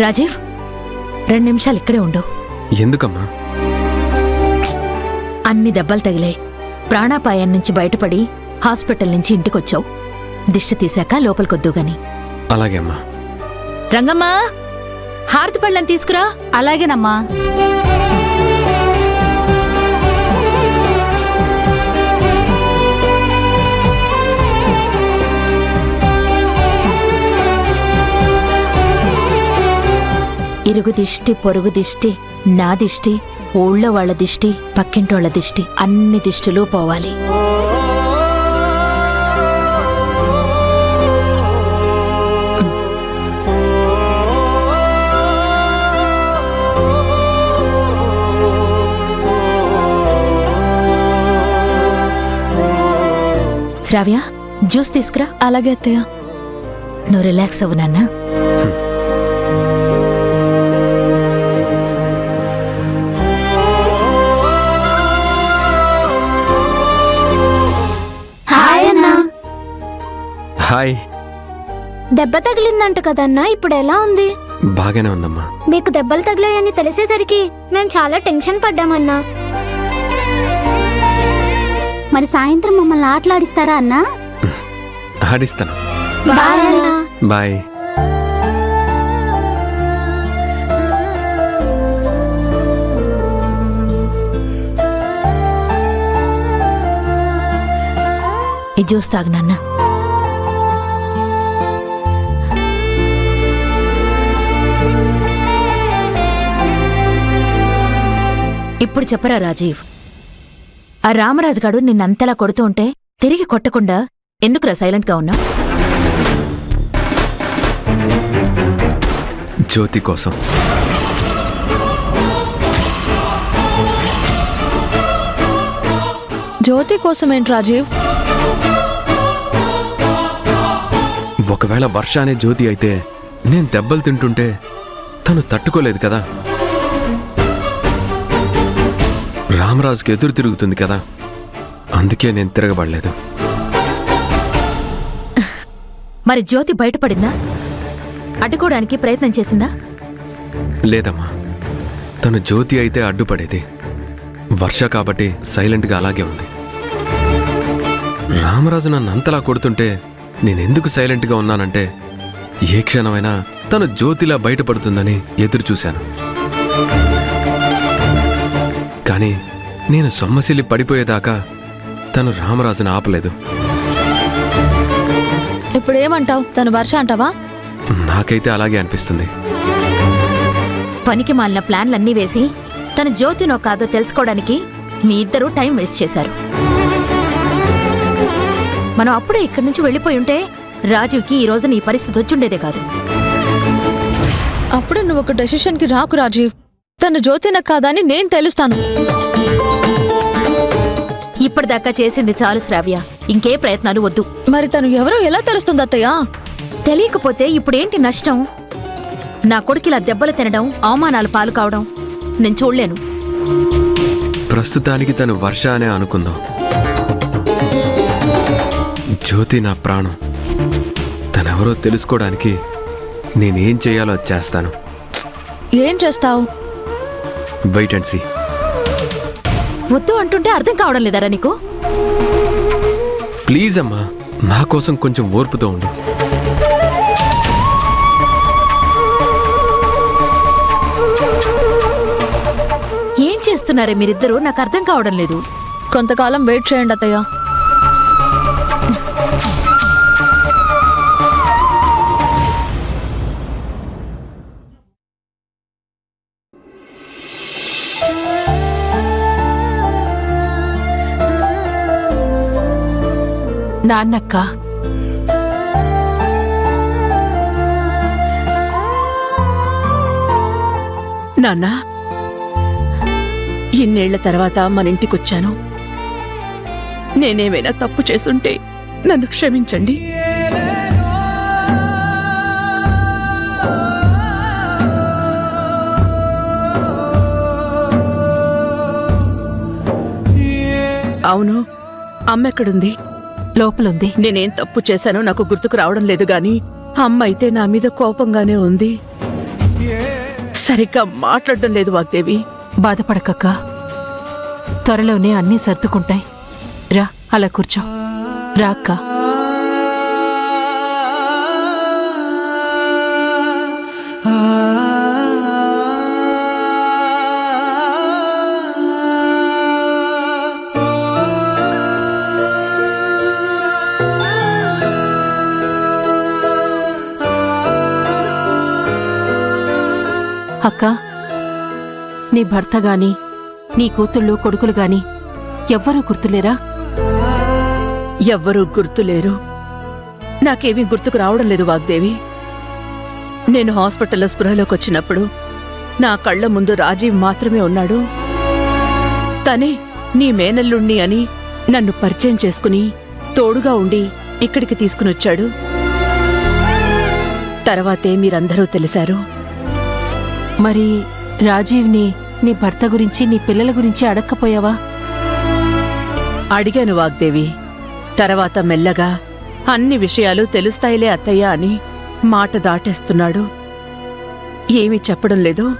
రాజీవ్ 2 నిమిషాలు ఇక్కడే ఉండు. ఎందుకమ్మా? అన్ని దెబ్బలు తగిలాయి. ప్రాణాపాయం నుంచి బయటపడి హాస్పిటల్ నుంచి ఇంటికొచ్చావు. దిష్టి తీశాక లోపలికొద్దు గాని. అలాగే అమ్మా. రంగమ్మా, హారతి పళ్ళని తీసుకురా. అలాగేనమ్మా. ఇరుగు దిష్టి, పొరుగు దిష్టి, నా దిష్టి, ఊళ్ళో వాళ్ల దిష్టి, పక్కింటోళ్ల దిష్టి, అన్ని దిష్టులు పోవాలి. శ్రావ్య, జ్యూస్ తీసుకురా. అలాగే అత్తయ్య. నువ్వు రిలాక్స్ అవ్వు నాన్న. హాయ్. దెబ్బ తగిలిందంట కదన్నా, ఇప్పుడు ఎలా ఉంది? బాగానే ఉందమ్మా. మీకు దెబ్బలు తగిలాయని తెలిసేసరికి మేము చాలా టెన్షన్ పడ్డామన్నా. మరి సాయంత్రం మమ్మల్ని ఆటలాడిస్తారా అన్నా? ఆడిస్తాను. బాయ్ అన్నా. బాయ్. ఈ జ్యూస్ తాగు నాన్న. ఇప్పుడు చెప్పరా రాజీవ్, ఆ రామరాజుగాడు నిన్నంతలా కొడుతూ ఉంటే తిరిగి కొట్టకుండా ఎందుకురా సైలెంట్గా ఉన్నా? జ్యోతి కోసం. జ్యోతి కోసం ఏంటి రాజీవ్? ఒకవేళ వర్ష అనే జ్యోతి అయితే నేను దెబ్బలు తింటుంటే తను తట్టుకోలేదు కదా. రామరాజుకి ఎదురు తిరుగుతుంది కదా, అందుకే నేను తిరగబడలేదు. మరి జ్యోతి బయటపడిందా? అడ్డుకోవడానికి ప్రయత్నం చేసిందా? లేదమ్మా, తను జ్యోతి అయితే అడ్డుపడేది. వర్ష కాబట్టి సైలెంట్గా అలాగే ఉంది. రామరాజు నన్ను అంతలా కొడుతుంటే నేనెందుకు సైలెంట్గా ఉన్నానంటే ఏ క్షణమైనా తను జ్యోతిలా బయటపడుతుందని ఎదురు చూశాను. కానీ నేను సొమ్మసిల్లి పడిపోయేదాకా తను రామరాజును ఆపలేదు. ఇప్పుడేమంటావు? తను వర్ష అంటావా? నాకైతే అలాగే అనిపిస్తుంది. పనికి మాలిన ప్లాన్లన్నీ వేసి తన జ్యోతినో కాదో తెలుసుకోవడానికి మీ ఇద్దరూ టైం వేస్ట్ చేశారు. మనం అప్పుడే ఇక్కడి నుంచి వెళ్ళిపోయి ఉంటే రాజీవ్కి ఈ రోజున ఈ పరిస్థితి వచ్చుండేదే కాదు. అప్పుడు నువ్వు ఒక డెసిషన్కి రాకు రాజీవ్. తను జ్యోతిన కాదని నేను తెలుస్తాను. ఇప్పటిదాకా చేసింది చాలు శ్రావ్య, ఇంకే ప్రయత్నాలు వద్దు. మరి తను ఎవరో ఎలా తెలుస్తుంది అత్తయ్య? తెలియకపోతే ఇప్పుడేంటి నష్టం? నా కొడుకిలా దెబ్బలు తినడం, అవమానాలు పాలు కావడం నేను చూడలేను. ప్రస్తుతానికి తను వర్ష అనే అనుకుందాం. జ్యోతి నా ప్రాణం. తనెవరో తెలుసుకోవడానికి నేనేం చేయాలో చేస్తాను. ఏం చేస్తావు? Wait and see. వద్దు అంటుంటే అర్థం కావడం లేదరా నీకు? ప్లీజ్ అమ్మా, నా కోసం కొంచెం ఓర్పుతో ఉండు. ఏం చేస్తున్నారే మీరిద్దరూ? నాకు అర్థం కావడం లేదు. కొంతకాలం వెయిట్ చేయండి అత్తయ్య. నాన్నక్క, నాన్నా, ఇన్నేళ్ల తర్వాత మన ఇంటికొచ్చాను. నేనేమైనా తప్పు చేసుంటే నన్ను క్షమించండి. అవును, అమ్మెక్కడుంది? లోపలుంది. నేనేం తప్పు చేశానో నాకు గుర్తుకు రావడం లేదు గాని అమ్మ అయితే నా మీద కోపంగానే ఉంది. సరిగ్గా మాట్లాడడం లేదు వాగ్దేవి. బాధపడకక్క, త్వరలోనే అన్నీ సర్దుకుంటాయి. రా, అలా కూర్చో. రా అక్క. అక్క, నీ భర్త గాని నీ కూతుళ్ళు కొడుకులు గాని ఎవ్వరూ గుర్తులేరా? ఎవ్వరూ గుర్తులేరు. నాకేమీ గుర్తుకు రావడం లేదు వాగ్దేవి. నేను హాస్పిటల్లో స్పృహలోకి వచ్చినప్పుడు నా కళ్ల ముందు రాజీవ్ మాత్రమే ఉన్నాడు. తనే నీ మేనల్లుణ్ణి అని నన్ను పరిచయం చేసుకుని తోడుగా ఉండి ఇక్కడికి తీసుకునొచ్చాడు. తర్వాతే మీరందరూ తెలిశారు. మరి రాజీవ్ని నీ భర్త గురించి నీ పిల్లల గురించి అడక్కపోయావా? అడిగాను వాగ్దేవి. తర్వాత మెల్లగా అన్ని విషయాలు తెలుస్తాయిలే అత్తయ్య అని మాట దాటేస్తున్నాడు. ఏమీ చెప్పడం లేదు.